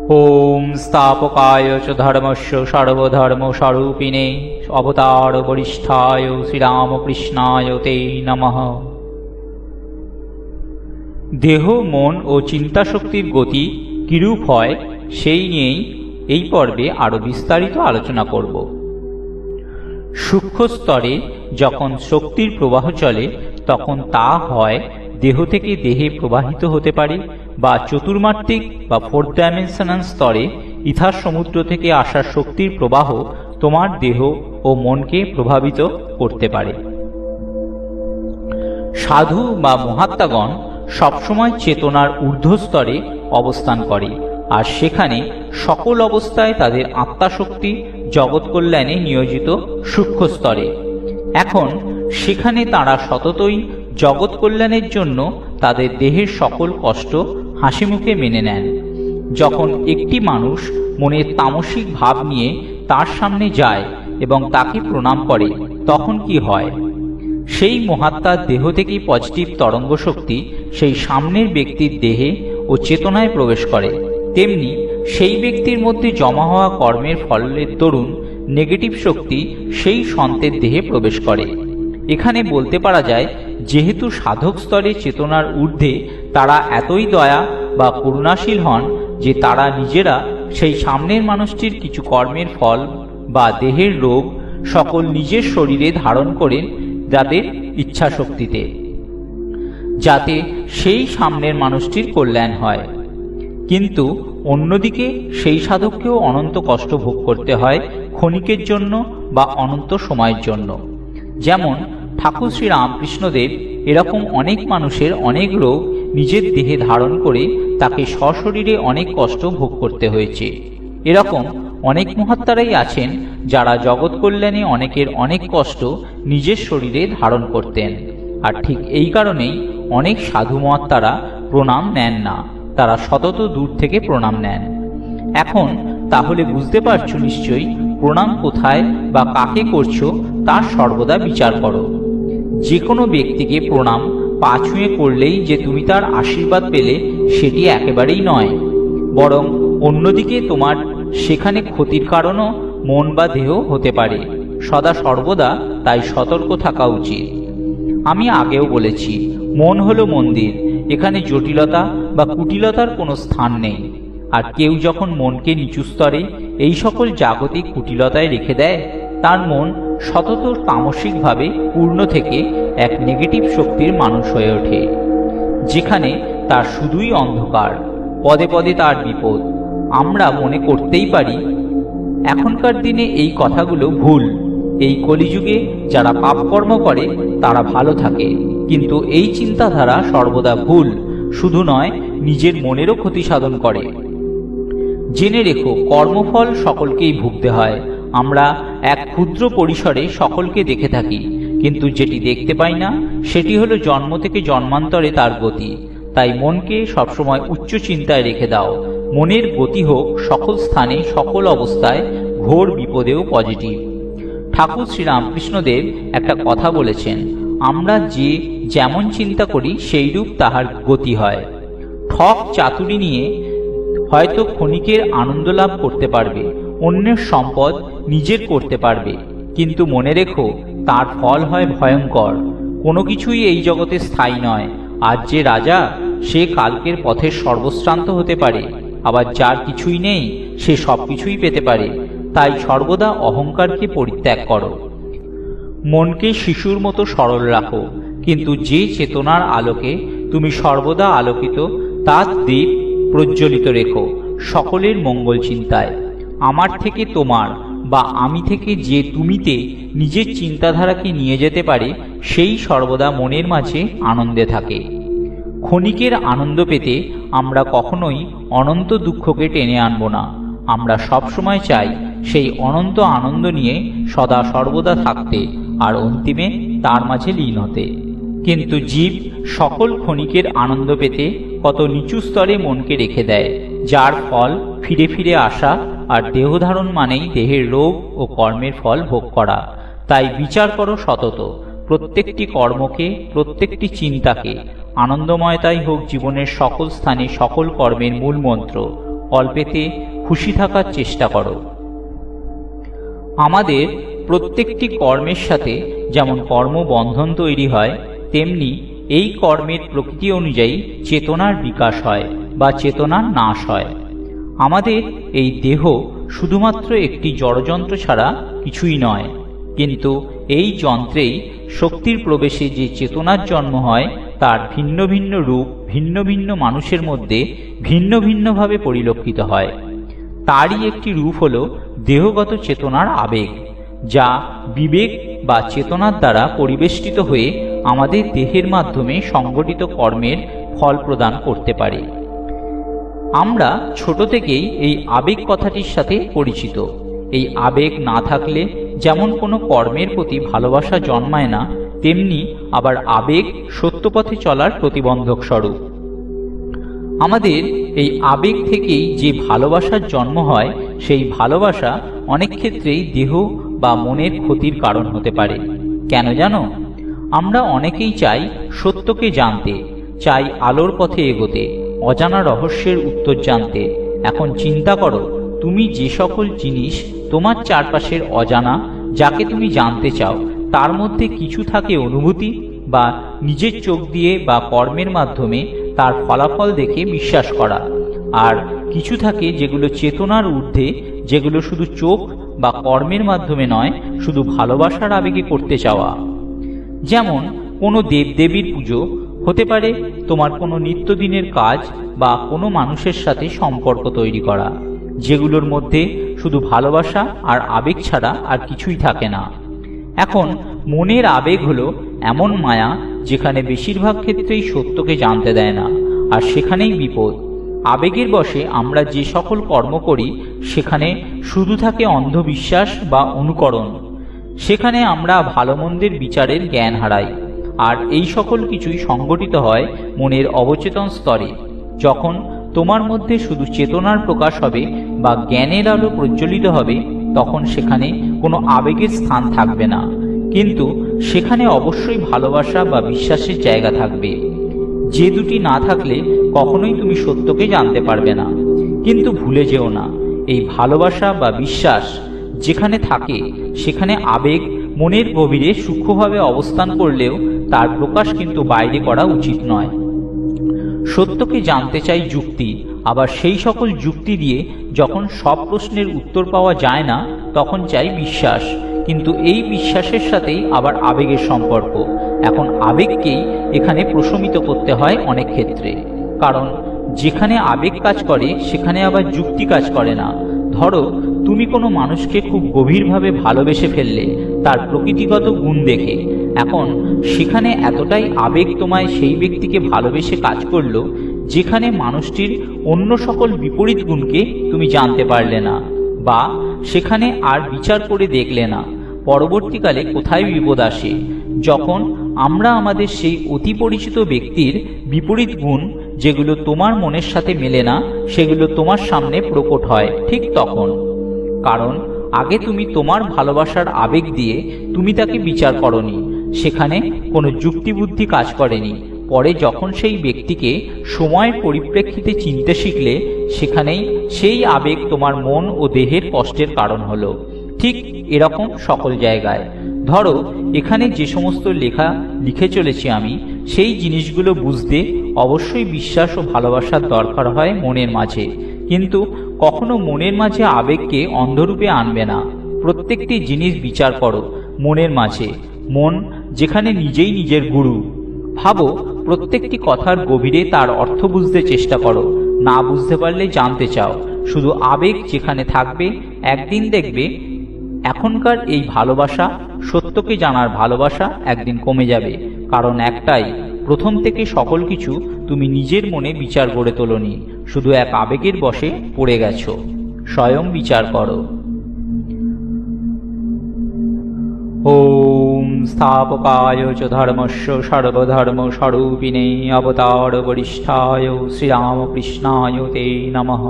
ओम स्थापकाय च धर्मस्य सर्वधर्मस्वरूपिणे अवतार वरिष्ठाय श्रीरामकृष्णाय ते नमः। देह मन और चिंता शक्तिर गति किरूप হয় সেই নিয়েই এই পর্বে আরো বিস্তারিত আলোচনা করব। সূক্ষ্ম স্তরে যখন শক্তির প্রবাহ চলে তখন তা হয় দেহ থেকে দেহে প্রবাহিত হতে পারে বা চতুর্মাত্রিক বা ফোর্থ ডাইমেনশনাল স্তরে ইথার সমুদ্র থেকে আসা শক্তির প্রবাহ তোমার দেহ ও মনকে প্রভাবিত করতে পারে। সাধু বা মহাত্মাগণ সবসময় চেতনার ঊর্ধ্ব স্তরে অবস্থান করে আর সেখানে সকল অবস্থায় তাদের আত্মাশক্তি জগৎ কল্যাণে নিয়োজিত সূক্ষ্ম স্তরে। এখন সেখানে তারা সততই জগৎ কল্যাণের জন্য তাদের দেহের সকল কষ্ট হাসিমুখে মেনে নেন। যখন একটি মানুষ মনের তামসিক ভাব নিয়ে তার সামনে যায় এবং তাকে প্রণাম করে তখন কি হয়? সেই মহাত্মার দেহ থেকেই পজিটিভ তরঙ্গ শক্তি সেই সামনের ব্যক্তির দেহে ও চেতনায় প্রবেশ করে। তেমনি সেই ব্যক্তির মধ্যে জমা হওয়া কর্মের ফলের দরুন নেগেটিভ শক্তি সেই সন্তের দেহে প্রবেশ করে। এখানে বলতে পারা যায়, যেহেতু সাধক স্তরে চেতনার ঊর্ধ্বে তারা এতই দয়া বা করুণাশীল হন যে তারা নিজেরা সেই সামনের মানুষটির কিছু কর্মের ফল বা দেহের রোগ সকল নিজের শরীরে ধারণ করেন যাদের ইচ্ছা শক্তিতে, যাতে সেই সামনের মানুষটির কল্যাণ হয়। কিন্তু অন্যদিকে সেই সাধককেও অনন্ত কষ্ট ভোগ করতে হয় ক্ষণিকের জন্য বা অনন্ত সময়ের জন্য। যেমন ঠাকুর শ্রী রামকৃষ্ণদেব এরকম অনেক মানুষের অনেক রোগ নিজের দেহে ধারণ করে তাকে সশরীরে অনেক কষ্ট ভোগ করতে হয়েছে। এরকম অনেক মহাত্মারাই আছেন যারা জগৎ কল্যাণে অনেকের অনেক কষ্ট নিজের শরীরে ধারণ করতেন। আর ঠিক এই কারণেই অনেক সাধু মহাত্মারা প্রণাম নেন না, তারা সতত দূর থেকে প্রণাম নেন। এখন তাহলে বুঝতে পারছো নিশ্চয়ই প্রণাম কোথায় বা কাকে করছো তার সর্বদা বিচার করো। যে কোনো ব্যক্তিকে প্রণাম পা ছুঁয়ে করলেই যে তুমি তার আশীর্বাদ পেলে সেটি একেবারেই নয়, বরং অন্যদিকে তোমার সেখানে ক্ষতির কারণও মন বা দেহ হতে পারে। সদা সর্বদা তাই সতর্ক থাকা উচিত। আমি আগেও বলেছি, মন হলো মন্দির, এখানে জটিলতা বা কুটিলতার কোনো স্থান নেই। আর কেউ যখন মনকে নিচু স্তরে এই সকল জাগতিক কুটিলতায় রেখে দেয়, তার মন সতত তামসিকভাবে পূর্ণ থেকে এক নেগেটিভ শক্তির মানুষ হয়ে ওঠে, যেখানে তার শুধুই অন্ধকার, পদে পদে তার বিপদ। আমরা মনে করতেই পারি এখনকার দিনে এই কথাগুলো ভুল, এই কলিযুগে যারা পাপকর্ম করে তারা ভালো থাকে, কিন্তু এই চিন্তাধারা সর্বদা ভুল। শুধু নয়, নিজের মনেরও ক্ষতি সাধন করে। জেনে রেখো, কর্মফল সকলকেই ভুগতে হয়। আমরা এক ক্ষুদ্র পরিসরে সকলকে দেখে থাকি, কিন্তু যেটি দেখতে পাই না সেটি হলো জন্ম থেকে জন্মান্তরে তার গতি। তাই মনকে সবসময় উচ্চ চিন্তায় রেখে দাও। মনের গতি হোক সকল স্থানে সকল অবস্থায়, ঘোর বিপদেও পজিটিভ। ঠাকুর শ্রী রামকৃষ্ণদেব একটা কথা বলেছেন, আমরা যে যেমন চিন্তা করি সেইরূপ তাহার গতি হয়। ঠক চাতুরি নিয়ে হয়তো ক্ষণিকের আনন্দ লাভ করতে পারবে, অন্যের সম্পদ নিজের করতে পারবে, কিন্তু মনে রেখো তার ফল হয় ভয়ঙ্কর। কোনো কিছুই এই জগতে স্থায়ী নয়। আজ যে রাজা, সে কালকের পথের সর্বশ্রান্ত হতে পারে, আবার যার কিছুই নেই সে সব কিছুই পেতে পারে। তাই সর্বদা অহংকারকে পরিত্যাগ করো। মনকে শিশুর মতো সরল রাখো, কিন্তু যে চেতনার আলোকে তুমি সর্বদা আলোকিত তার দীপ প্রজ্বলিত রেখো সকলের মঙ্গল চিন্তায়। আমার থেকে তোমার বা আমি থেকে যে তুমিতে নিজের চিন্তাধারাকে নিয়ে যেতে পারে সেই সর্বদা মনের মাঝে আনন্দে থাকে। ক্ষণিকের আনন্দ পেতে আমরা কখনোই অনন্ত দুঃখকে টেনে আনব না। আমরা সবসময় চাই সেই অনন্ত আনন্দ নিয়ে সদা সর্বদা থাকতে আর অন্তিমে তার মাঝে লীন হতে। কিন্তু জীব সকল ক্ষণিকের আনন্দ পেতে কত নিচু স্তরে মনকে রেখে দেয়, যার ফল ফিরে ফিরে আসা। আর দেহধারণ মানেই দেহের রোগ ও কর্মের ফল ভোগ করা। তাই বিচার করো সতত, প্রত্যেকটি কর্মকে, প্রত্যেকটি চিন্তাকে। আনন্দময়তাই হোক জীবনের সকল স্থানে সকল কর্মের মূল মন্ত্র। অল্পেতে খুশি থাকার চেষ্টা করো। আমাদের প্রত্যেকটি কর্মের সাথে যেমন কর্মবন্ধন তৈরি হয়, তেমনি এই কর্মের প্রকৃতি অনুযায়ী চেতনার বিকাশ হয় বা চেতনার নাশ হয়। আমাদের এই দেহ শুধুমাত্র একটি জড়যন্ত্র ছাড়া কিছুই নয়, কিন্তু এই যন্ত্রেই শক্তির প্রবেশে যে চেতনার জন্ম হয় তার ভিন্ন ভিন্ন রূপ ভিন্ন ভিন্ন মানুষের মধ্যে ভিন্ন ভিন্নভাবে পরিলক্ষিত হয়। তারই একটি রূপ হল দেহগত চেতনার আবেগ, যা বিবেক বা চেতনার দ্বারা পরিবেষ্টিত হয়ে আমাদের দেহের মাধ্যমে সংগঠিত কর্মের ফল প্রদান করতে পারে। আমরা ছোট থেকেই এই আবেগ কথাটির সাথে পরিচিত। এই আবেগ না থাকলে যেমন কোনো কর্মের প্রতি ভালোবাসা জন্মায় না, তেমনি আবার আবেগ সত্যপথে চলার প্রতিবন্ধক স্বরূপ। আমাদের এই আবেগ থেকেই যে ভালোবাসার জন্ম হয়, সেই ভালোবাসা অনেক ক্ষেত্রেই দেহ বা মনের ক্ষতির কারণ হতে পারে। কেন জানো? আমরা অনেকেই চাই সত্যকে জানতে, চাই আলোর পথে এগোতে, অজানা রহস্যের উত্তর জানতে। এখন চিন্তা করো, তুমি যে সকল জিনিস তোমার চারপাশের অজানা, যাকে তুমি জানতে চাও, তার মধ্যে কিছু থাকে অনুভূতি বা নিজের চোখ দিয়ে বা কর্মের মাধ্যমে তার ফলাফল দেখে বিশ্বাস করা, আর কিছু থাকে যেগুলো চেতনার ঊর্ধ্বে, যেগুলো শুধু চোখ বা কর্মের মাধ্যমে নয়, শুধু ভালোবাসার আবেগে করতে চাওয়া। যেমন কোনো দেবদেবীর পুজো হতে পারে, তোমার কোনো নিত্যদিনের কাজ বা কোনো মানুষের সাথে সম্পর্ক তৈরি করা, যেগুলোর মধ্যে শুধু ভালোবাসা আর আবেগ ছাড়া আর কিছুই থাকে না। এখন মনের আবেগ হলো এমন মায়া, যেখানে বেশিরভাগ ক্ষেত্রেই সত্যকে জানতে দেয় না, আর সেখানেই বিপদ। আবেগের বশে আমরা যে সকল কর্ম করি, সেখানে শুধু থাকে অন্ধবিশ্বাস বা অনুকরণ। সেখানে আমরা ভালো মন্দের বিচারের জ্ঞান হারাই, আর এই সকল কিছুই সংগঠিত হয় মনের অবচেতন স্তরে। যখন তোমার মধ্যে শুধু চেতনার প্রকাশ হবে বা জ্ঞানের আলো প্রজ্বলিত হবে, তখন সেখানে কোনো আবেগের স্থান থাকবে না, কিন্তু সেখানে অবশ্যই ভালোবাসা বা বিশ্বাসের জায়গা থাকবে। যে দুটি না থাকলে কখনোই তুমি সত্যকে জানতে পারবে না। কিন্তু ভুলে যেও না, এই ভালোবাসা বা বিশ্বাস যেখানে থাকে, সেখানে আবেগ মনের গভীরে সূক্ষ্মভাবে অবস্থান করলেও তার প্রকাশ কিন্তু বাইরে করা উচিত নয়। সত্যকে জানতে চাই যুক্তি, আবার সেই সকল যুক্তি দিয়ে যখন সব প্রশ্নের উত্তর পাওয়া যায় না, তখন চাই বিশ্বাস। কিন্তু এই বিশ্বাসের সাথেই আবার আবেগের সম্পর্ক। এখন আবেগকেই এখানে প্রশমিত করতে হয় অনেক ক্ষেত্রে, কারণ যেখানে আবেগ কাজ করে সেখানে আবার যুক্তি কাজ করে না। ধরো, তুমি কোনো মানুষকে খুব গভীরভাবে ভালোবেসে ফেললে তার প্রকৃতিগত গুণ দেখে। এখন সেখানে এতটাই আবেগ তোমায় সেই ব্যক্তিকে ভালোবেসে কাজ করলো, যেখানে মানুষটির অন্য সকল বিপরীত গুণকে তুমি জানতে পারলে না, বা সেখানে আর বিচার করে দেখলে না। পরবর্তীকালে কোথায় বিপদ আসে? যখন আমরা আমাদের সেই অতি পরিচিত ব্যক্তির বিপরীত গুণ, যেগুলো তোমার মনের সাথে মেলে না, সেগুলো তোমার সামনে প্রকট হয়, ঠিক তখন। কারণ আগে তুমি তোমার ভালোবাসার আবেগ দিয়ে তুমি তাকে বিচার করনি, সেখানে কোনো যুক্তিবুদ্ধি কাজ করেনি। পরে যখন সেই ব্যক্তিকে সময়ের পরিপ্রেক্ষিতে চিনতে শিখলে, সেখানেই সেই আবেগ তোমার মন ও দেহের কষ্টের কারণ হলো। ঠিক এরকম সকল জায়গায়। ধরো, এখানে যে সমস্ত লেখা লিখে চলেছি আমি, সেই জিনিসগুলো বুঝতে অবশ্যই বিশ্বাস ও ভালোবাসার দরকার হয় মনের মাঝে। কিন্তু কখনো মনের মাঝে আবেগকে অন্ধরূপে আনবে না। প্রত্যেকটি জিনিস বিচার করো মনের মাঝে। মন যেখানে নিজেই নিজের গুরু। ভাবো, প্রত্যেকটি কথার গভীরে তার অর্থ বুঝতে চেষ্টা করো। না বুঝতে পারলে জানতে চাও। শুধু আবেগ যেখানে থাকবে, একদিন দেখবে এখনকার এই ভালোবাসা, সত্যকে জানার ভালোবাসা একদিন কমে যাবে। কারণ একটাই, প্রথম থেকে সকল কিছু তুমি নিজের মনে বিচার গড়ে তোলনি, শুধু এক আবেগের বশে পড়ে গেছো। স্বয়ং বিচার করো। ওম স্থাপকায় চ ধর্মস্য সর্বধর্ম স্বরূপিণে অবতার বরিষ্ঠায় শ্রীরামকৃষ্ণায় তে নমঃ।